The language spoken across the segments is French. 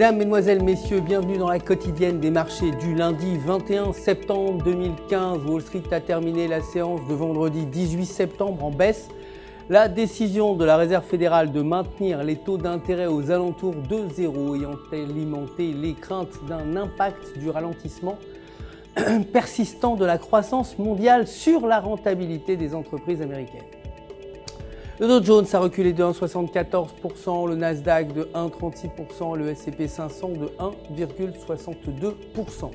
Mesdames, Mesdemoiselles, Messieurs, bienvenue dans la quotidienne des marchés du lundi 21 septembre 2015. Wall Street a terminé la séance de vendredi 18 septembre en baisse. La décision de la Réserve fédérale de maintenir les taux d'intérêt aux alentours de zéro ayant alimenté les craintes d'un impact du ralentissement persistant de la croissance mondiale sur la rentabilité des entreprises américaines. Le Dow Jones a reculé de 1,74%, le Nasdaq de 1,36%, le S&P 500 de 1,62%.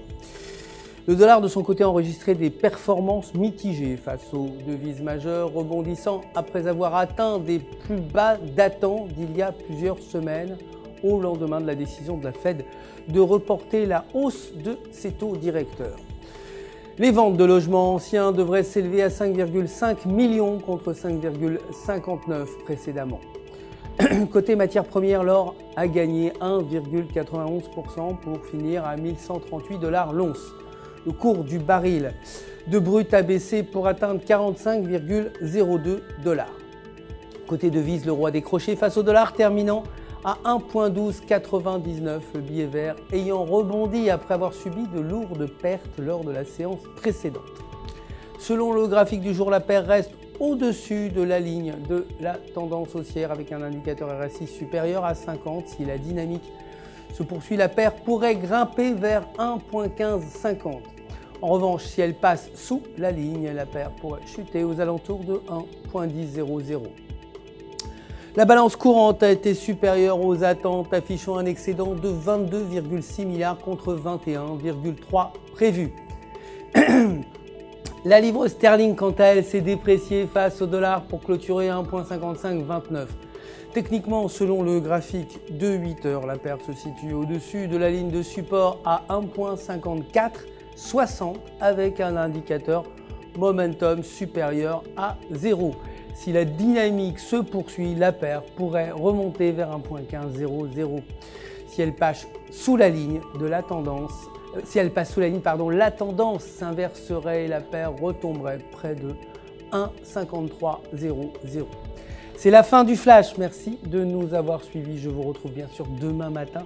Le dollar de son côté a enregistré des performances mitigées face aux devises majeures, rebondissant après avoir atteint des plus bas datant d'il y a plusieurs semaines au lendemain de la décision de la Fed de reporter la hausse de ses taux directeurs. Les ventes de logements anciens devraient s'élever à 5,5 millions contre 5,59 précédemment. Côté matières premières, l'or a gagné 1,91% pour finir à 1138 $ l'once. Le cours du baril de brut a baissé pour atteindre 45,02 $. Côté devise, l'euro a décroché face au dollar, terminant à 1,1299, le billet vert ayant rebondi après avoir subi de lourdes pertes lors de la séance précédente. Selon le graphique du jour, la paire reste au-dessus de la ligne de la tendance haussière avec un indicateur RSI supérieur à 50. Si la dynamique se poursuit, la paire pourrait grimper vers 1,1550. En revanche, si elle passe sous la ligne, la paire pourrait chuter aux alentours de 1,1000. La balance courante a été supérieure aux attentes, affichant un excédent de 22,6 milliards contre 21,3 prévus. La livre sterling, quant à elle, s'est dépréciée face au dollar pour clôturer à 1,5529. Techniquement, selon le graphique de 8 heures, la paire se situe au-dessus de la ligne de support à 1,5460 avec un indicateur momentum supérieur à 0. Si la dynamique se poursuit, la paire pourrait remonter vers 1,1500. Si elle passe sous la ligne de la tendance, la tendance s'inverserait et la paire retomberait près de 1,5300. C'est la fin du flash. Merci de nous avoir suivis. Je vous retrouve bien sûr demain matin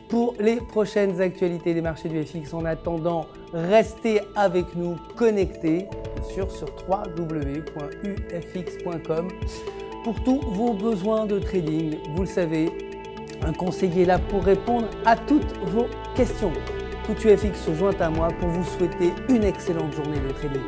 pour les prochaines actualités des marchés du FX. En attendant, restez avec nous connectés sur www.ufx.com pour tous vos besoins de trading. Vous le savez, un conseiller est là pour répondre à toutes vos questions. Tout UFX se joint à moi pour vous souhaiter une excellente journée de trading.